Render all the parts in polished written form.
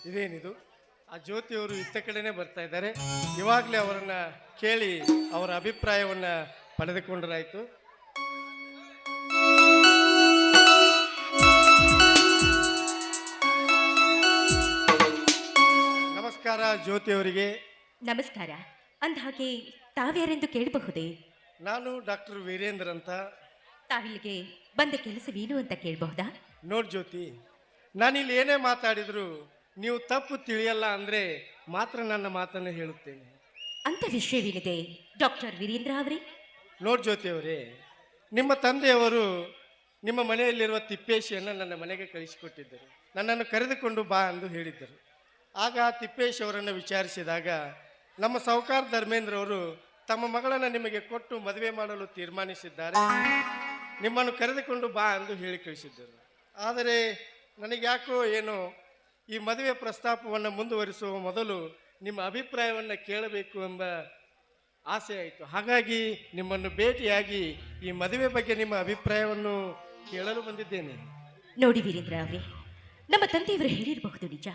ಇದೇನಿದು? ಆ ಜ್ಯೋತಿಯವರು ಇತ್ತ ಕಡೆನೇ ಬರ್ತಾ ಇದ್ದಾರೆ. ಇವಾಗಲೇ ಅವರನ್ನ ಕೇಳಿ ಅವರ ಅಭಿಪ್ರಾಯವನ್ನ ಪಡೆದುಕೊಂಡ್ರಾಯ್ತು. ನಮಸ್ಕಾರ ಜ್ಯೋತಿಯವರಿಗೆ. ನಮಸ್ಕಾರ. ಅಂದಹಾಗೆ ತಾವ್ಯಾರೆಂದು ಕೇಳಬಹುದೇ? ನಾನು ಡಾಕ್ಟರ್ ವೀರೇಂದ್ರ ಅಂತ. ತಾವಿಲ್ಲಿಗೆ ಬಂದ ಕೆಲಸವೇನು ಅಂತ ಕೇಳಬಹುದಾ? ನೋಡ್ ಜ್ಯೋತಿ, ನಾನಿಲ್ಲಿ ಏನೇ ಮಾತಾಡಿದ್ರು ನೀವು ತಪ್ಪು ತಿಳಿಯಲ್ಲ ಅಂದರೆ ಮಾತ್ರ ನನ್ನ ಮಾತನ್ನು ಹೇಳುತ್ತೇನೆ. ಅಂತ ವಿಷಯವೇನಿದೆ ಡಾಕ್ಟರ್ ವೀರೇಂದ್ರ ಅವರೇ? ನೋಡ್ ಜ್ಯೋತಿ ಅವರೇ, ನಿಮ್ಮ ತಂದೆಯವರು ನಿಮ್ಮ ಮನೆಯಲ್ಲಿರುವ ತಿಪ್ಪೇಶಿಯನ್ನು ನನ್ನ ಮನೆಗೆ ಕಳಿಸಿಕೊಟ್ಟಿದ್ದರು. ನನ್ನನ್ನು ಕರೆದುಕೊಂಡು ಬಾ ಎಂದು ಹೇಳಿದ್ದರು. ಆಗ ತಿಪ್ಪೇಶ್ ಅವರನ್ನು ವಿಚಾರಿಸಿದಾಗ ನಮ್ಮ ಸಾಹುಕಾರ ಧರ್ಮೇಂದ್ರ ಅವರು ತಮ್ಮ ಮಗಳನ್ನು ನಿಮಗೆ ಕೊಟ್ಟು ಮದುವೆ ಮಾಡಲು ತೀರ್ಮಾನಿಸಿದ್ದಾರೆ, ನಿಮ್ಮನ್ನು ಕರೆದುಕೊಂಡು ಬಾ ಎಂದು ಹೇಳಿ ಕಳಿಸಿದ್ದರು. ಆದರೆ ನನಗೆ ಯಾಕೋ ಏನೋ ಈ ಮದುವೆ ಪ್ರಸ್ತಾಪವನ್ನು ಮುಂದುವರಿಸುವ ಮೊದಲು ನಿಮ್ಮ ಅಭಿಪ್ರಾಯವನ್ನು ಕೇಳಬೇಕು ಎಂಬ ಆಸೆ ಆಯಿತು. ಹಾಗಾಗಿ ನಿಮ್ಮನ್ನು ಭೇಟಿಯಾಗಿ ಈ ಮದುವೆ ಬಗ್ಗೆ ನಿಮ್ಮ ಅಭಿಪ್ರಾಯವನ್ನು ಕೇಳಲು ಬಂದಿದ್ದೇನೆ. ನೋಡಿ ವೀರೇಂದ್ರ ಅವರೇ, ನಮ್ಮ ತಂದೆಯವರು ಹೇಳಿರಬಹುದು ನಿಜ.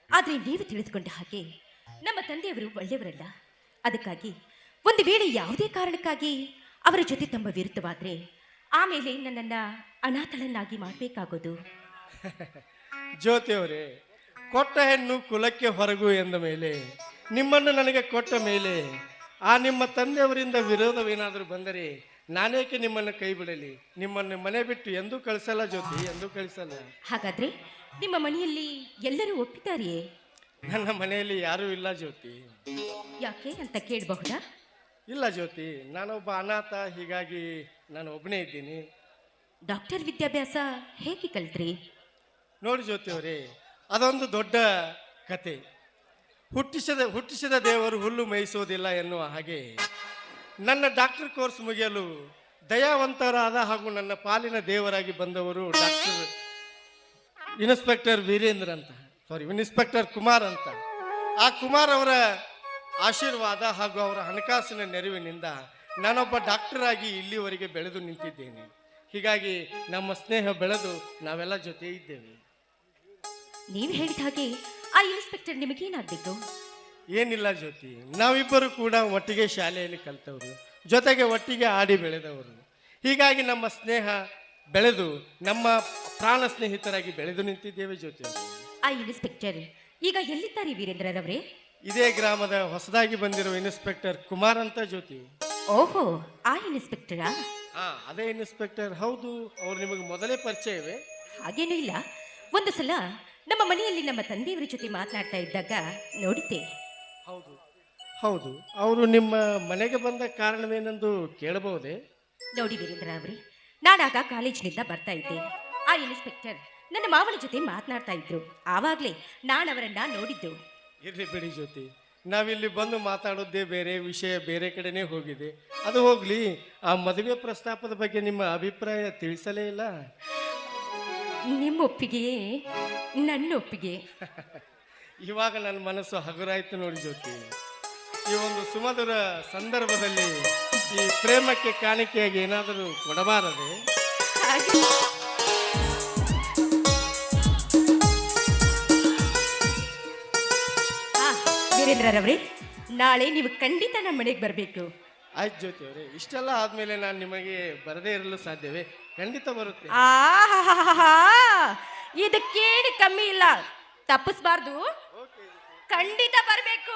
ಆದರೆ ನೀವು ತಿಳಿದುಕೊಂಡ ಹಾಗೆ ನಮ್ಮ ತಂದೆಯವರು ಒಳ್ಳೆಯವರಲ್ಲ. ಅದಕ್ಕಾಗಿ ಒಂದು ವೇಳೆ ಯಾವುದೇ ಕಾರಣಕ್ಕಾಗಿ ಅವರ ಜೊತೆ ತಮ್ಮ ವಿರುದ್ಧವಾದರೆ ಆಮೇಲೆ ನನ್ನನ್ನು ಅನಾಥಳನ್ನಾಗಿ ಮಾಡಬೇಕಾಗೋದು. ಜ್ಯೋತಿಯವರೇ, ಕೊಟ್ಟ ಹೆಣ್ಣು ಕುಲಕ್ಕೆ ಹೊರಗು ಎಂದ ಮೇಲೆ ನಿಮ್ಮನ್ನು ನನಗೆ ಕೊಟ್ಟ ಮೇಲೆ ಆ ನಿಮ್ಮ ತಂದೆಯವರಿಂದ ವಿರೋಧವೇನಾದರೂ ಬಂದರೆ ನಾನೇಕೆ ನಿಮ್ಮನ್ನು ಕೈ ಬಿಡಲಿ? ನಿಮ್ಮನ್ನು ಮನೆ ಬಿಟ್ಟು ಎಂದೂ ಕಳಿಸಲ್ಲ ಜ್ಯೋತಿ, ಎಂದೂ ಕಳಿಸಲ್ಲ. ಹಾಗಾದ್ರೆ ನಿಮ್ಮ ಮನೆಯಲ್ಲಿ ಎಲ್ಲರೂ ಒಪ್ಪಿದ್ದಾರೆಯೇ? ನನ್ನ ಮನೆಯಲ್ಲಿ ಯಾರೂ ಇಲ್ಲ ಜ್ಯೋತಿ. ಯಾಕೆ ಅಂತ ಕೇಳಬಹುದಾ? ಇಲ್ಲ ಜ್ಯೋತಿ, ನಾನೊಬ್ಬ ಅನಾಥ, ಹೀಗಾಗಿ ನಾನು ಒಬ್ಬನೇ ಇದ್ದೀನಿ. ಡಾಕ್ಟರ್ ವಿದ್ಯಾಭ್ಯಾಸ ಹೇಗೆ ಕಲ್ತ್ರಿ? ನೋಡಿ ಜ್ಯೋತಿಯವರೇ, ಅದೊಂದು ದೊಡ್ಡ ಕತೆ. ಹುಟ್ಟಿಸಿದ ದೇವರು ಹುಲ್ಲು ಮೇಯಿಸೋದಿಲ್ಲ ಎನ್ನುವ ಹಾಗೆ ನನ್ನ ಡಾಕ್ಟರ್ ಕೋರ್ಸ್ ಮುಗಿಯಲು ದಯಾವಂತರಾದ ಹಾಗೂ ನನ್ನ ಪಾಲಿನ ದೇವರಾಗಿ ಬಂದವರು ಡಾಕ್ಟರ್ ಇನ್ಸ್ಪೆಕ್ಟರ್ ಕುಮಾರ್ ಅಂತ. ಆ ಕುಮಾರ್ ಅವರ ಆಶೀರ್ವಾದ ಹಾಗೂ ಅವರ ಹಣಕಾಸಿನ ನೆರವಿನಿಂದ ನಾನೊಬ್ಬ ಡಾಕ್ಟರ್ ಆಗಿ ಇಲ್ಲಿವರೆಗೆ ಬೆಳೆದು ನಿಂತಿದ್ದೇನೆ. ಹೀಗಾಗಿ ನಮ್ಮ ಸ್ನೇಹ ಬೆಳೆದು ನಾವೆಲ್ಲ ಜೊತೆ ಇದ್ದೇವೆ. ನೀವು ಹೇಳಿದ ಹಾಗೆ ಆ ಇನ್ಸ್ಪೆಕ್ಟರ್ ನಿಮಗೇನಾಗಬೇಕು? ಏನಿಲ್ಲ ಜ್ಯೋತಿ, ನಾವಿಬ್ಬರು ಕೂಡ ಒಟ್ಟಿಗೆ ಶಾಲೆಯಲ್ಲಿ ಕಲಿತವರು, ಜೊತೆಗೆ ಒಟ್ಟಿಗೆ ಆಡಿ ಬೆಳೆದವರು. ಹೀಗಾಗಿ ನಮ್ಮ ಸ್ನೇಹ ಬೆಳೆದು ನಮ್ಮ ಪ್ರಾಣ ಸ್ನೇಹಿತರಾಗಿ ಬೆಳೆದು ನಿಂತಿದ್ದೇವೆ ಜ್ಯೋತಿ. ಆ ಇನ್ಸ್ಪೆಕ್ಟರ್ ಈಗ ಎಲ್ಲಿದ್ದಾರೆ ವೀರೇಂದ್ರರವರೇ? ಇದೇ ಗ್ರಾಮದ ಹೊಸದಾಗಿ ಬಂದಿರುವ ಇನ್ಸ್ಪೆಕ್ಟರ್ ಕುಮಾರ್ ಅಂತ ಜ್ಯೋತಿ. ಓಹೋ, ಆ ಇನ್ಸ್ಪೆಕ್ಟರಾ? ಅದೇ ಇನ್ಸ್ಪೆಕ್ಟರ್. ಹೌದು, ಅವ್ರು ನಿಮಗೆ ಮೊದಲೇ ಪರಿಚಯವೇ? ಹಾಗೇನೂ ಇಲ್ಲ. ಒಂದು ಸಲ ನಮ್ಮ ಮನೆಯಲ್ಲಿ ನಮ್ಮ ತಂದೆಯವರ ಜೊತೆ ಮಾತನಾಡ್ತಾ ಇದ್ದಾಗ ನೋಡಿದ್ದೆ. ಹೌದು ಹೌದು, ಅವರು ನಿಮ್ಮ ಮನೆಗೆ ಬಂದ ಕಾರಣವೇನೆಂದು ಕೇಳಬಹುದೇ? ನೋಡಿ ವೀರೇಂದ್ರ ಅವರೇ, ನಾನಾಗ ಕಾಲೇಜಿನಿಂದ ಬರ್ತಾ ಇದ್ದೆ. ಆ ಇನ್ಸ್ಪೆಕ್ಟರ್ ನನ್ನ ಮಾವನ ಜೊತೆ ಮಾತನಾಡ್ತಾ ಇದ್ರು. ಆವಾಗಲೇ ನಾನು ಅವರನ್ನ ನೋಡಿದ್ದು. ಇರ್ಲಿ ಬಿಡಿ ಜ್ಯೋತಿ, ನಾವಿಲ್ಲಿ ಬಂದು ಮಾತಾಡೋದೇ ಬೇರೆ, ವಿಷಯ ಬೇರೆ ಕಡೆನೇ ಹೋಗಿದೆ. ಅದು ಹೋಗ್ಲಿ, ಆ ಮದುವೆ ಪ್ರಸ್ತಾಪದ ಬಗ್ಗೆ ನಿಮ್ಮ ಅಭಿಪ್ರಾಯ ತಿಳಿಸಲೇ ಇಲ್ಲ. ನಿಮ್ಮ ಒಪ್ಪಿಗೆಯೇ ನನ್ನ ಒಪ್ಪಿಗೆ. ಇವಾಗ ನನ್ನ ಮನಸ್ಸು ಹಗುರಾಯ್ತು ನೋಡಿ ಜ್ಯೋತಿ. ಈ ಒಂದು ಸುಮಧುರ ಸಂದರ್ಭದಲ್ಲಿ ಈ ಪ್ರೇಮಕ್ಕೆ ಕಾಣಿಕೆಯಾಗಿ ಏನಾದರೂ ಕೊಡಬಾರದೆ? ವೀರೇಂದ್ರರವರೇ, ನಾಳೆ ನೀವು ಖಂಡಿತ ನಮ್ಮ ಮನೆಗೆ ಬರಬೇಕು. ಆಯ್ತು ಜ್ಯೋತಿ ಅವರೇ, ಇಷ್ಟೆಲ್ಲ ಆದ್ಮೇಲೆ ನಾನು ನಿಮಗೆ ಬರದೇ ಇರಲು ಸಾಧ್ಯವೇ? ಖಂಡಿತ ಬರುತ್ತೆ. ಇದಕ್ಕೇನು ಕಮ್ಮಿ ಇಲ್ಲ, ತಪ್ಪಿಸ್ಬಾರ್ದು, ಖಂಡಿತ ಬರಬೇಕು.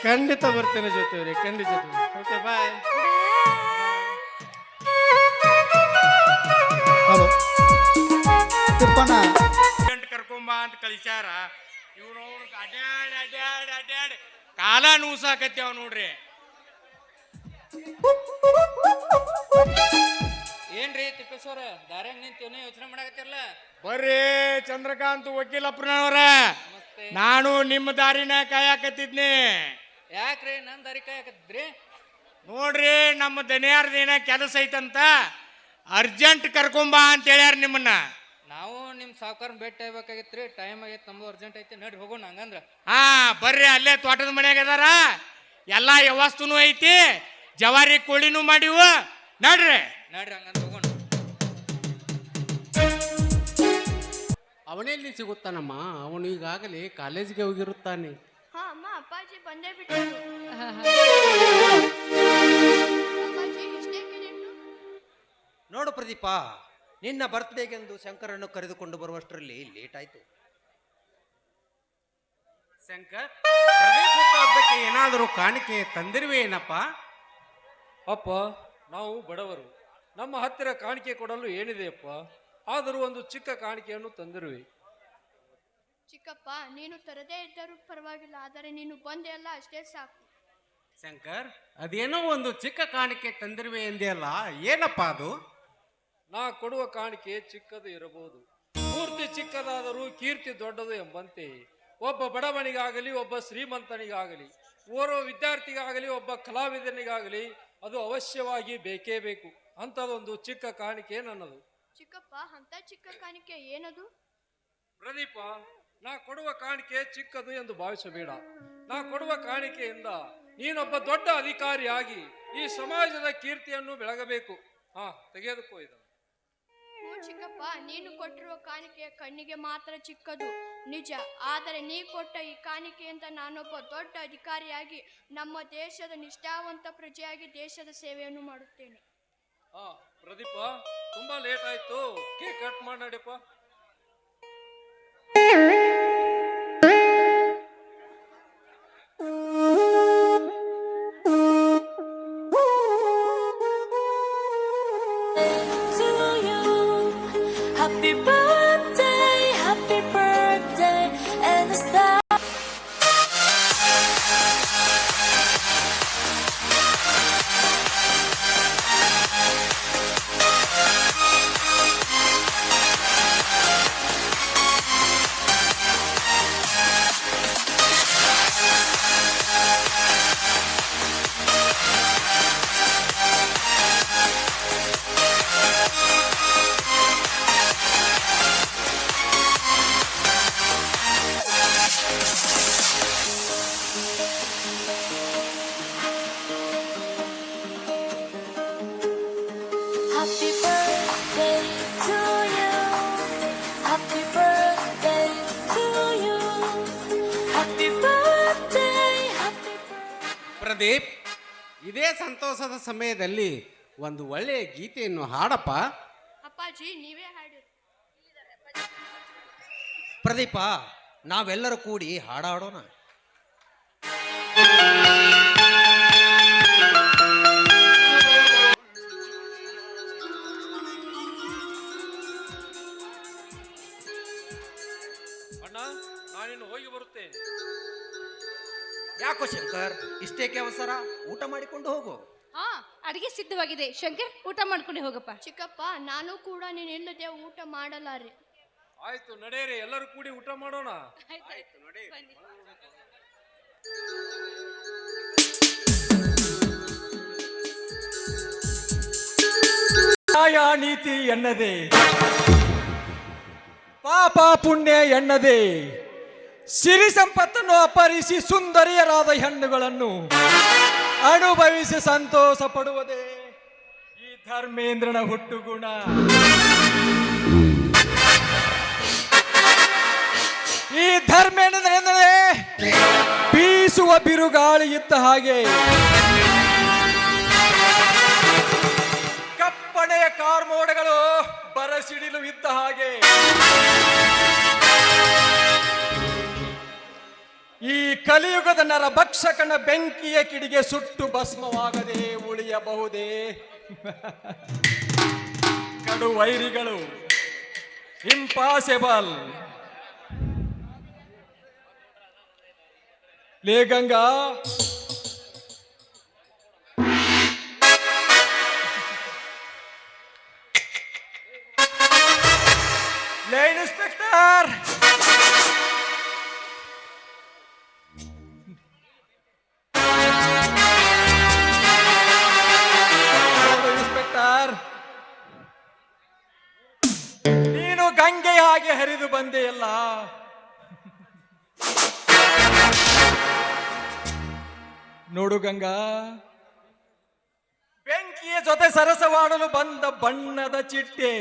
ಖಂಡಿತ ಬರ್ತೇನೆ ಜ್ಯೋತಿ ಅವರೇ, ಖಂಡಿತ. ಓಕೆ, ಬಾಯ್. ಹಲೋ ತಿಪ್ಪಣ್ಣ, ಕರ್ಕೊಂಬ ಅಂತ ಕಳಿಸ್ಯಾರ. ಇವ್ರು ಅಡ್ಯಾಡ್ ಅಡ್ಯಾಡ್ ಅಡ್ಯಾಡ್ ಕಾಲ ನೂಸಾಕತ್ಯಾವ ನೋಡ್ರಿ. ಏನ್ರಿ ತಿಪ್ಪೇಶ್ವರ, ದಾರ್ಯಾಗ ನಿಂತೇವನೇ ಯೋಚನೆ ಮಾಡಕತ್ತಿರಲ್ಲ? ಬರ್ರಿ ಚಂದ್ರಕಾಂತ್ ವಕೀಲಪ್ಪನವ್ರ, ನಾನು ನಿಮ್ಮ ದಾರಿನ ಕಾಯಕತ್ತಿದ್ನಿ. ಯಾಕ್ರಿ ನನ್ನ ದಾರಿ ಕಾಯಕತ್ತಿದ್ರಿ? ನೋಡ್ರಿ, ನಮ್ಮ ದನಿಯಾರ್ದೇನ ಕೆಲಸ ಐತಂತ ಅರ್ಜೆಂಟ್ ಕರ್ಕೊಂಬ ಅಂತ ಹೇಳ್ಯಾರ ನಿಮ್ಮನ್ನ. ನಾವು ನಿಮ್ಮ ಸಾವುಕಾರನ ಭೇಟಿ ಆಗ್ಬೇಕಾಗಿತ್ರಿ, ಟೈಮ್ ಆಗೈತೆ, ನಮ್ದು ಅರ್ಜೆಂಟ್ ಐತಿ, ನಡ್ರಿ ಹೋಗೋಣ ಹಂಗಂದ್ರ. ಬರ್ರಿ, ಅಲ್ಲೇ ತೋಟದ ಮನ್ಯಾಗ ಅದಾರ, ಎಲ್ಲ ವ್ಯವಸ್ಥೆನೂ ಐತಿ, ಜವಾರಿ ಕೋಳಿನೂ ಮಾಡಿವ, ನಡ್ರಿ ನಡ್ರಿ ಹಂಗಂದ್ರ ಹೋಗೋಣ. ಅವನೆಲ್ಲಿ ಸಿಗುತ್ತಾನಮ್ಮ? ಅವನು ಈಗಾಗಲೇ ಕಾಲೇಜಿಗೆ ಹೋಗಿರುತ್ತಾನೆ. ಹಾ ಅಮ್ಮ, ಅಪ್ಪಾಜಿ ಬಂದೇ ಬಿಟ್ಟರು. ಅಪ್ಪಾಜಿ ಇಷ್ಟೇ ಮಿನಿಟ್ಟು. ನೋಡು ಪ್ರದೀಪ, ನಿನ್ನ ಬರ್ತ್ಡೇಗೆಂದು ಶಂಕರನ್ನು ಕರೆದುಕೊಂಡು ಬರುವಷ್ಟರಲ್ಲಿ ಲೇಟ್ ಆಯ್ತು. ಶಂಕರ್, ಪ್ರದೀಪ್ ಹುಟ್ಟುಹಬ್ಬಕ್ಕೆ ಏನಾದರೂ ಕಾಣಿಕೆ ತಂದಿರುವೆ ಏನಪ್ಪ? ಅಪ್ಪ, ನಾವು ಬಡವರು, ನಮ್ಮ ಹತ್ತಿರ ಕಾಣಿಕೆ ಕೊಡಲು ಏನಿದೆಯಪ್ಪ? ಆದರೂ ಒಂದು ಚಿಕ್ಕ ಕಾಣಿಕೆಯನ್ನು ತಂದಿರುವೆ. ಚಿಕ್ಕಪ್ಪ, ನೀನು ತರದೇ ಇದ್ದರೂ ಪರವಾಗಿಲ್ಲ, ಆದರೆ ನೀನು ಬಂದೆ ಅಲ್ಲ ಅಷ್ಟೇ ಸಾಕು. ಶಂಕರ್, ಅದೇನೋ ಒಂದು ಚಿಕ್ಕ ಕಾಣಿಕೆ ತಂದಿರುವೆ ಎಂದೆಯಲ್ಲ, ಏನಪ್ಪ ಅದು? ನಾ ಕೊಡುವ ಕಾಣಿಕೆ ಚಿಕ್ಕದು ಇರಬಹುದು, ಪೂರ್ತಿ ಚಿಕ್ಕದಾದರೂ ಕೀರ್ತಿ ದೊಡ್ಡದು ಎಂಬಂತೆ ಒಬ್ಬ ಬಡವನಿಗಾಗಲಿ, ಒಬ್ಬ ಶ್ರೀಮಂತನಿಗಾಗಲಿ, ಓರ್ವ ವಿದ್ಯಾರ್ಥಿಗಾಗಲಿ, ಒಬ್ಬ ಕಲಾವಿದನಿಗಾಗಲಿ ಅದು ಅವಶ್ಯವಾಗಿ ಬೇಕೇ ಬೇಕು. ಅಂಥದ್ದೊಂದು ಚಿಕ್ಕ ಕಾಣಿಕೆ ನನ್ನದು. ಚಿಕ್ಕಪ್ಪ, ಅಂತ ಚಿಕ್ಕ ಕಾಣಿಕೆ ಏನದು? ಪ್ರದೀಪ, ನಾ ಕೊಡುವ ಕಾಣಿಕೆ ಚಿಕ್ಕದು ಎಂದು ಭಾವಿಸಬೇಡ. ನಾ ಕೊಡುವ ಕಾಣಿಕೆಯಿಂದ ನೀನೊಬ್ಬ ದೊಡ್ಡ ಅಧಿಕಾರಿಯಾಗಿ ಈ ಸಮಾಜದ ಕೀರ್ತಿಯನ್ನು ಬೆಳಗಬೇಕು. ತೆಗೆದುಕೋ ಇದನ್ನು. ಚಿಕ್ಕಪ್ಪ, ನೀನು ಕೊಟ್ಟಿರುವ ಕಾಣಿಕೆ ಕಣ್ಣಿಗೆ ಮಾತ್ರ ಚಿಕ್ಕದು ನಿಜ, ಆದರೆ ನೀ ಕೊಟ್ಟ ಈ ಕಾಣಿಕೆಯಿಂದ ನಾನೊಬ್ಬ ದೊಡ್ಡ ಅಧಿಕಾರಿಯಾಗಿ ನಮ್ಮ ದೇಶದ ನಿಷ್ಠಾವಂತ ಪ್ರಜೆಯಾಗಿ ದೇಶದ ಸೇವೆಯನ್ನು ಮಾಡುತ್ತೇನೆ. ಪ್ರದೀಪ, ತುಂಬಾ ಲೇಟ್ ಆಯ್ತು, ಕೇಕ್ ಕಟ್ ಮಾಡಿ ನಡಿಯಪ್ಪ. Happy birthday, and the star. Happy birthday to you. Happy birthday to you. Happy birthday, happy birthday. Pradeep, ಇದೇ ಸಂತೋಷದ ಸಮಯದಲ್ಲಿ ಒಂದು ಒಳ್ಳೆಯ ಗೀತೆಯನ್ನು ಹಾಡಪ್ಪ. ಅಪ್ಪಾಜಿ, ನೀವೇ ಹಾಡಿರಿ. ಪ್ರದೀಪ, ನಾವೆಲ್ಲರೂ ಕೂಡಿ ಹಾಡಾಡೋಣ. ಅಣ್ಣ, ನಾನಿನ್ನು ಹೋಗಿ ಬರುತ್ತೇನೆ. ಯಾಕೋ ಶಂಕರ್, ಇಷ್ಟೇಕೆ ಅವಸರ? ಊಟ ಮಾಡಿಕೊಂಡು ಹೋಗು. ಅಡಿಗೆ ಸಿದ್ಧವಾಗಿದೆ. ಶಂಕರ್, ಊಟ ಮಾಡ್ಕೊಂಡು ಹೋಗಪ್ಪ. ಚಿಕ್ಕಪ್ಪ, ನಾನು ಕೂಡ ನೀನಿಲ್ಲದೆ ಊಟ ಮಾಡಲಾರೆ. ಆಯ್ತು, ನಡೆಯರಿ, ಎಲ್ಲರೂ ಕೂಡಿ ಊಟ ಮಾಡೋಣ. ನ್ಯಾಯ ನೀತಿ ಎನ್ನದೆ, ಪಾಪ ಪುಣ್ಯ ಎನ್ನದೆ, ಸಿರಿ ಸಂಪತ್ತನ್ನು ಅಪಹರಿಸಿ ಸುಂದರಿಯರಾದ ಹೆಣ್ಣುಗಳನ್ನು ಅನುಭವಿಸಿ ಸಂತೋಷ ಪಡುವುದೇ ಈ ಧರ್ಮೇಂದ್ರನ ಹುಟ್ಟುಗುಣ. ಈ ಧರ್ಮೇಂದ್ರ ಎಂದರೆ ಬೀಸುವ ಬಿರುಗಾಳಿ ಇದ್ದ ಹಾಗೆ, ಕಪ್ಪಣೆಯ ಕಾರ್ಮೋಡಗಳು ಬರಸಿಡಿಲು ಇದ್ದ ಹಾಗೆ, ಈ ಕಲಿಯುಗದ ನರಭಕ್ಷಕನ ಬೆಂಕಿಯ ಕಿಡಿಗೆ ಸುಟ್ಟು ಭಸ್ಮವಾಗದೆ ಉಳಿಯಬಹುದೇ? ಕಡು ವೈರಿಗಳು ಇಂಪಾಸಿಬಲ್. ಲೇ ಗಂಗಾ, ಲೇ ಇನ್ಸ್ಪೆಕ್ಟರ್, ಇನ್ಸ್ಪೆಕ್ಟರ್, ನೀನು ಗಂಗೆಯಾಗಿ ಹರಿದು ಬಂದೆಯಲ್ಲ, ನೋಡು ಗಂಗಾ, ಬೆಂಕಿಯ ಜೊತೆ ಸರಸವಾಡಲು ಬಂದ ಬಣ್ಣದ ಚಿಟ್ಟೆ.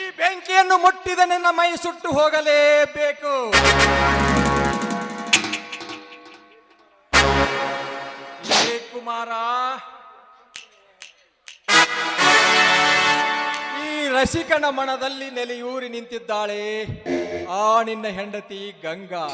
ಈ ಬೆಂಕಿಯನ್ನು ಮುಟ್ಟಿದ ನಿನ್ನ ಮೈ ಸುಟ್ಟು ಹೋಗಲೇಬೇಕು. ಏ ಕುಮಾರ, ಈ ರಸಿಕನ ಮನದಲ್ಲಿ ನೆಲೆಯೂರಿ ನಿಂತಿದ್ದಾಳೆ ಆ ನಿನ್ನ ಹೆಂಡತಿ ಗಂಗಾ.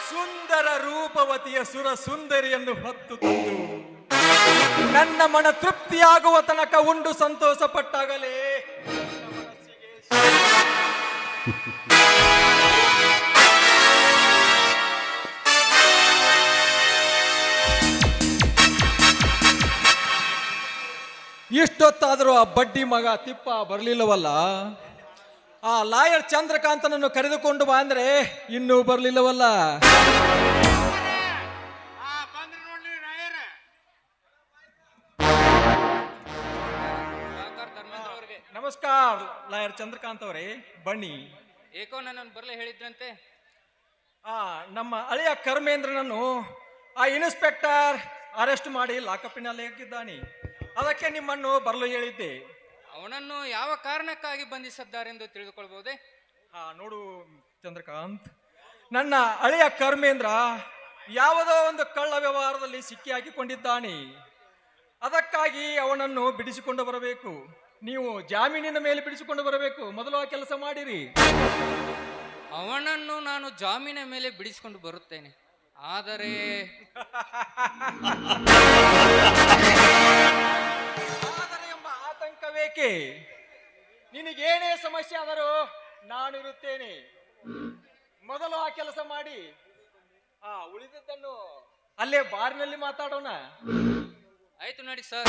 ಸುಂದರ ರೂಪವತಿಯ ಸುರ ಸುಂದರಿಯನ್ನು ಹೊತ್ತು ತಂದು ನನ್ನ ಮನ ತೃಪ್ತಿಯಾಗುವ ತನಕ ಉಂಡು ಸಂತೋಷ ಪಟ್ಟಾಗಲೇ ನನ್ನ ಮನಸ್ಸಿಗೆ ಇಷ್ಟೊತ್ತಾದರೂ ಆ ಬಡ್ಡಿ ಮಗ ತಿಪ್ಪ ಬರಲಿಲ್ಲವಲ್ಲ. ಆ ಲಾಯರ್ ಚಂದ್ರಕಾಂತನನ್ನು ಕರೆದುಕೊಂಡು ಬಾ ಅಂದ್ರೆ ಇನ್ನೂ ಬರಲಿಲ್ಲವಲ್ಲ. ಸಾವುಕಾರ ಧರ್ಮೇಂದ್ರ ಅವ್ರಿಗೆ ನಮಸ್ಕಾರ ಲಾಯರ್ ಚಂದ್ರಕಾಂತ್ ಅವರೇ, ಬನ್ನಿ. ಏಕೋ ನನ್ನನ್ನು ಬರಲೇ ಹೇಳಿದ್ರಂತೆ. ನಮ್ಮ ಅಳಿಯ ಕರ್ಮೇಂದ್ರನನ್ನು ಆ ಇನ್ಸ್ಪೆಕ್ಟರ್ ಅರೆಸ್ಟ್ ಮಾಡಿ ಲಾಕಪ್ಪಿನಲ್ಲಿ ಹಾಕಿದ್ದಾನೆ. ಅದಕ್ಕೆ ನಿಮ್ಮನ್ನು ಬರಲು ಹೇಳಿದ್ದೆ. ಅವನನ್ನು ಯಾವ ಕಾರಣಕ್ಕಾಗಿ ಬಂಧಿಸಿದ್ದಾರೆಂದು ತಿಳಿದುಕೊಳ್ಬಹುದೇ? ನೋಡು ಚಂದ್ರಕಾಂತ್, ನನ್ನ ಅಳಿಯ ಕರ್ಮೇಂದ್ರ ಯಾವುದೋ ಒಂದು ಕಳ್ಳ ವ್ಯವಹಾರದಲ್ಲಿ ಸಿಕ್ಕಿ ಹಾಕಿಕೊಂಡಿದ್ದಾನೆ. ಅದಕ್ಕಾಗಿ ಅವನನ್ನು ಬಿಡಿಸಿಕೊಂಡು ಬರಬೇಕು. ನೀವು ಜಾಮೀನಿನ ಮೇಲೆ ಬಿಡಿಸಿಕೊಂಡು ಬರಬೇಕು. ಮೊದಲು ಆ ಕೆಲಸ ಮಾಡಿರಿ. ಅವನನ್ನು ನಾನು ಜಾಮೀನ ಮೇಲೆ ಬಿಡಿಸಿಕೊಂಡು ಬರುತ್ತೇನೆ. ಆದರೆ ಎಂಬ ಆತಂಕವೇಕೆ? ನಿನಗೇನೇ ಸಮಸ್ಯೆ ಆದರೂ ನಾನಿರುತ್ತೇನೆ. ಮೊದಲು ಆ ಕೆಲಸ ಮಾಡಿ ಉಳಿದದ್ದನ್ನು ಅಲ್ಲೇ ಬಾರಿನಲ್ಲಿ ಮಾತಾಡೋಣ. ಆಯ್ತು ನೋಡಿ ಸರ್.